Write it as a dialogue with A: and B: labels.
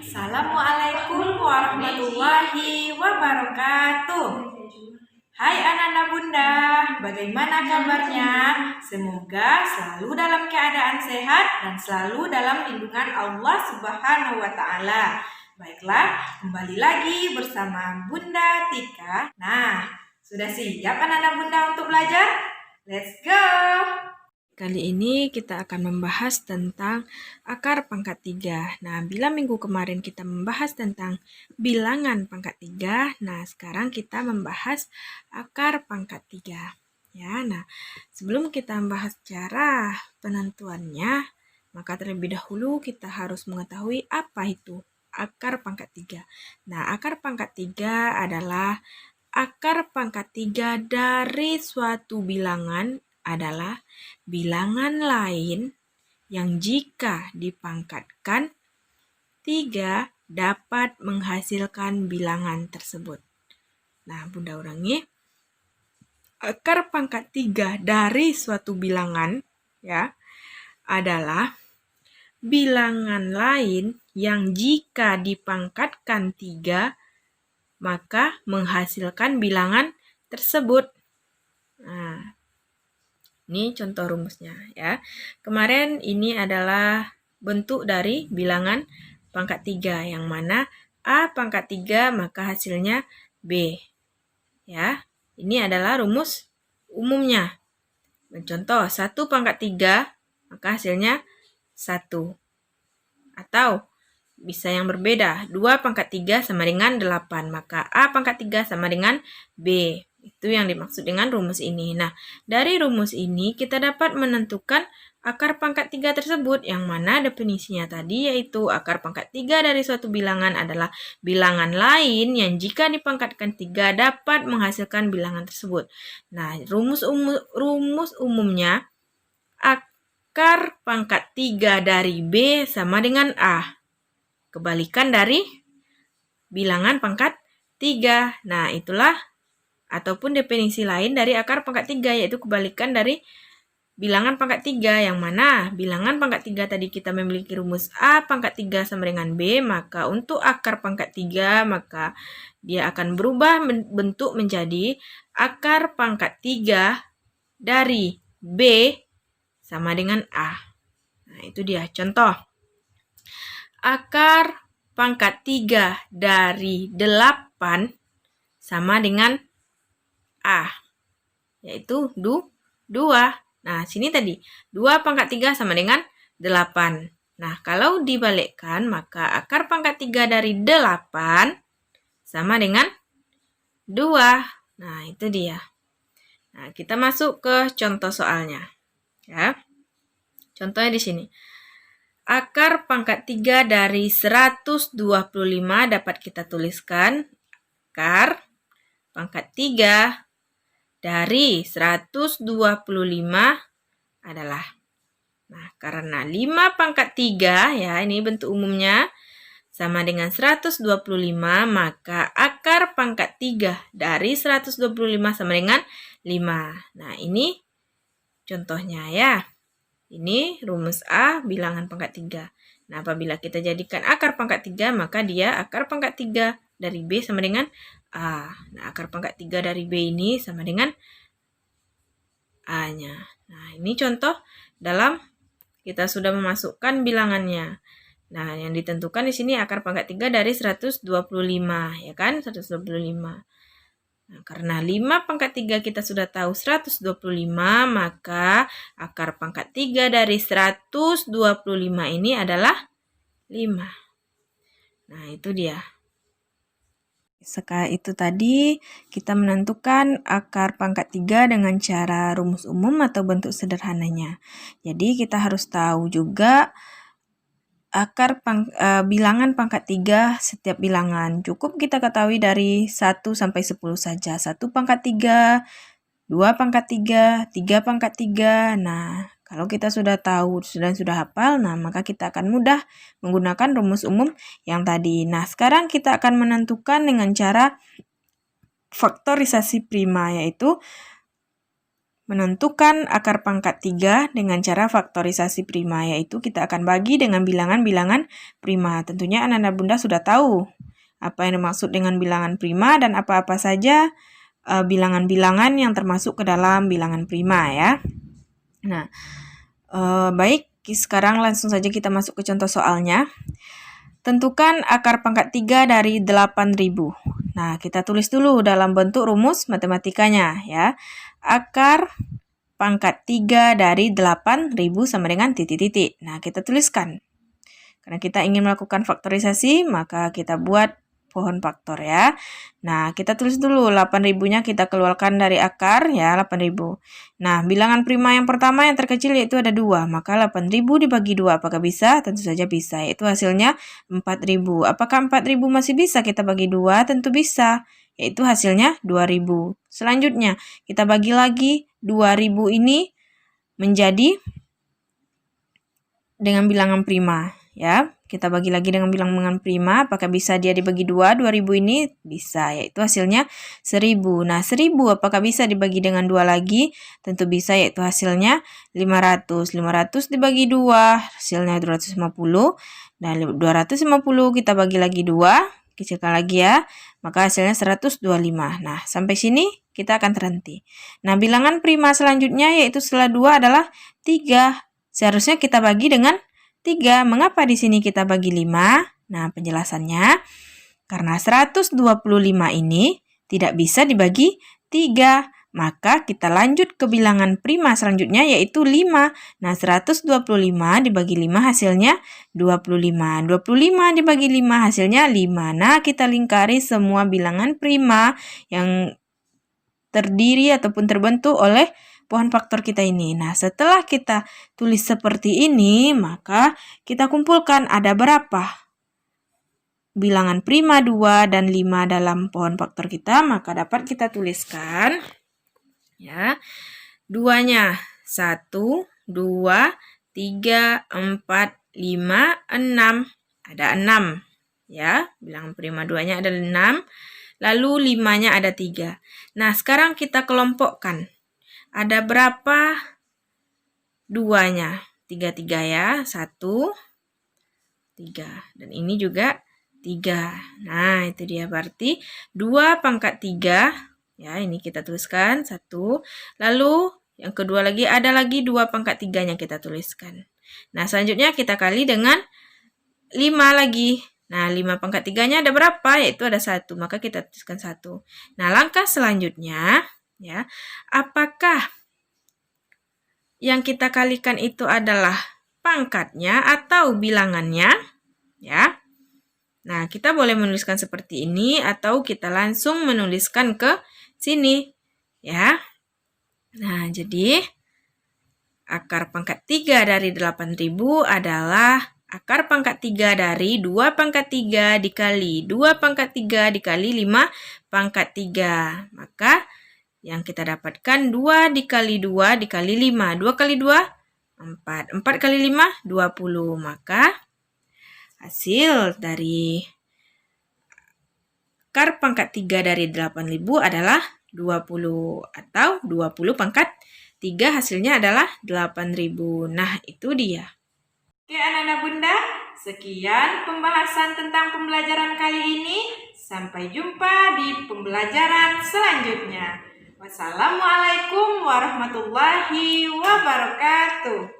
A: Assalamualaikum warahmatullahi wabarakatuh. Hai anak-anak bunda, bagaimana kabarnya? Semoga selalu dalam keadaan sehat dan selalu dalam lindungan Allah Subhanahu wa Ta'ala. Baiklah, kembali lagi bersama Bunda Tika. Nah, sudah siap anak-anak bunda untuk belajar? Let's go! Kali ini kita akan membahas tentang akar pangkat 3. Nah, bila minggu kemarin kita membahas tentang bilangan pangkat 3, nah sekarang kita membahas akar pangkat 3. Ya, nah sebelum kita membahas cara penentuannya, maka terlebih dahulu kita harus mengetahui apa itu akar pangkat 3. Nah, akar pangkat 3 adalah akar pangkat 3 dari suatu bilangan adalah bilangan lain yang jika dipangkatkan 3 dapat menghasilkan bilangan tersebut. Nah, Bunda ulangi. Akar pangkat 3 dari suatu bilangan ya adalah bilangan lain yang jika dipangkatkan 3 maka menghasilkan bilangan tersebut. Nah, ini contoh rumusnya ya. Kemarin ini adalah bentuk dari bilangan pangkat 3 yang mana A pangkat 3 maka hasilnya B. Ya. Ini adalah rumus umumnya. Contoh 1 pangkat 3 maka hasilnya 1. Atau bisa yang berbeda. 2 pangkat 3 sama dengan 8. Maka A pangkat 3 sama dengan B. Itu yang dimaksud dengan rumus ini. Nah, dari rumus ini kita dapat menentukan akar pangkat 3 tersebut. Yang mana definisinya tadi yaitu akar pangkat 3 dari suatu bilangan adalah bilangan lain yang jika dipangkatkan 3 dapat menghasilkan bilangan tersebut. Nah, rumus umumnya akar pangkat 3 dari B sama dengan A. Kebalikan dari bilangan pangkat 3. Nah, itulah ataupun definisi lain dari akar pangkat 3 yaitu kebalikan dari bilangan pangkat 3 yang mana bilangan pangkat 3 tadi kita memiliki rumus A pangkat 3 sama dengan B, maka untuk akar pangkat 3 maka dia akan berubah bentuk menjadi akar pangkat 3 dari B sama dengan A. Nah, itu dia contoh. Akar pangkat 3 dari 8 sama dengan A, yaitu 2. Nah, sini tadi 2 pangkat 3 sama dengan 8. Nah, kalau dibalikkan maka akar pangkat 3 dari 8 sama dengan 2. Nah, itu dia. Nah, kita masuk ke contoh soalnya. Ya. Contohnya di sini. Akar pangkat 3 dari 125 dapat kita tuliskan. Akar pangkat 3 dari 125 adalah. Nah, karena 5 pangkat 3, ya ini bentuk umumnya, sama dengan 125, maka akar pangkat 3 dari 125 sama dengan 5. Nah, ini contohnya ya. Ini rumus A bilangan pangkat 3. Nah, apabila kita jadikan akar pangkat 3, maka dia akar pangkat 3 dari B sama dengan A. Nah, akar pangkat 3 dari B ini sama dengan A-nya. Nah, ini contoh dalam kita sudah memasukkan bilangannya. Nah, yang ditentukan di sini akar pangkat 3 dari 125, ya kan? 125. Nah, karena 5 pangkat 3 kita sudah tahu 125, maka akar pangkat 3 dari 125 ini adalah 5. Nah, itu dia. Sekarang itu tadi kita menentukan akar pangkat 3 dengan cara rumus umum atau bentuk sederhananya. Jadi kita harus tahu juga akar bilangan pangkat 3 setiap bilangan. Cukup kita ketahui dari 1 sampai 10 saja. 1 pangkat 3, 2 pangkat 3, 3 pangkat 3. Nah, kalau kita sudah tahu dan sudah hafal, nah maka kita akan mudah menggunakan rumus umum yang tadi. Nah, sekarang kita akan menentukan dengan cara faktorisasi prima, yaitu menentukan akar pangkat 3 dengan cara faktorisasi prima, yaitu kita akan bagi dengan bilangan-bilangan prima. Tentunya anak-anak bunda sudah tahu apa yang dimaksud dengan bilangan prima dan apa-apa saja bilangan-bilangan yang termasuk ke dalam bilangan prima ya. Nah, baik, sekarang langsung saja kita masuk ke contoh soalnya. Tentukan akar pangkat 3 dari 8.000. Nah, kita tulis dulu dalam bentuk rumus matematikanya ya. Akar pangkat 3 dari 8.000 sama dengan titik-titik. Nah, kita tuliskan. Karena kita ingin melakukan faktorisasi, maka kita buat pohon faktor ya. Nah, kita tulis dulu 8.000-nya kita keluarkan dari akar ya, 8.000. Nah, bilangan prima yang pertama yang terkecil yaitu ada 2. Maka 8.000 dibagi 2 apakah bisa? Tentu saja bisa. Yaitu hasilnya 4.000. Apakah 4.000 masih bisa kita bagi 2? Tentu bisa. Yaitu hasilnya 2.000. Selanjutnya, kita bagi lagi 2.000 ini menjadi dengan bilangan prima ya. Kita bagi lagi dengan bilangan prima, apakah bisa dia dibagi 2? 2.000 ini bisa, yaitu hasilnya 1.000. Nah, 1.000 apakah bisa dibagi dengan 2 lagi? Tentu bisa, yaitu hasilnya 500. 500 dibagi 2, hasilnya 250. Dan 250 kita bagi lagi 2, kecilkan lagi ya, maka hasilnya 125. Nah, sampai sini kita akan terhenti. Nah, bilangan prima selanjutnya yaitu setelah 2 adalah 3. Seharusnya kita bagi dengan 3. Mengapa di sini kita bagi 5? Nah, penjelasannya karena 125 ini tidak bisa dibagi 3. Maka kita lanjut ke bilangan prima selanjutnya yaitu 5. Nah, 125 dibagi 5 hasilnya 25. 25 dibagi 5 hasilnya 5. Nah, kita lingkari semua bilangan prima yang terdiri ataupun terbentuk oleh pohon faktor kita ini. Nah, setelah kita tulis seperti ini, maka kita kumpulkan ada berapa bilangan prima 2 dan 5 dalam pohon faktor kita, maka dapat kita tuliskan ya. 2-nya 1, 2, 3, 4, 5, 6. Ada 6 ya. Bilangan prima 2-nya ada 6. Lalu 5-nya ada 3. Nah, sekarang kita kelompokkan. Ada berapa 2-nya? 3 ya. 1, 3. Dan ini juga 3. Nah, itu dia berarti 2 pangkat 3. Ya, ini kita tuliskan 1. Lalu yang kedua lagi ada lagi 2 pangkat 3-nya kita tuliskan. Nah, selanjutnya kita kali dengan 5 lagi. Nah, 5 pangkat 3-nya ada berapa? Yaitu ada 1. Maka kita tuliskan 1. Nah, langkah selanjutnya ya, apakah yang kita kalikan itu adalah pangkatnya atau bilangannya? Ya. Nah, kita boleh menuliskan seperti ini atau kita langsung menuliskan ke sini. Ya. Nah, jadi akar pangkat 3 dari 8.000 adalah akar pangkat 3 dari 2 pangkat 3 dikali 2 pangkat 3 dikali 5 pangkat 3. Maka yang kita dapatkan 2 dikali 2 dikali 5. 2 kali 2, 4. 4 kali 5, 20. Maka hasil dari akar pangkat 3 dari 8.000 adalah 20. Atau 20 pangkat 3 hasilnya adalah 8.000. Nah, itu dia. Oke anak-anak bunda, sekian pembahasan tentang pembelajaran kali ini. Sampai jumpa di pembelajaran selanjutnya. Wassalamualaikum warahmatullahi wabarakatuh.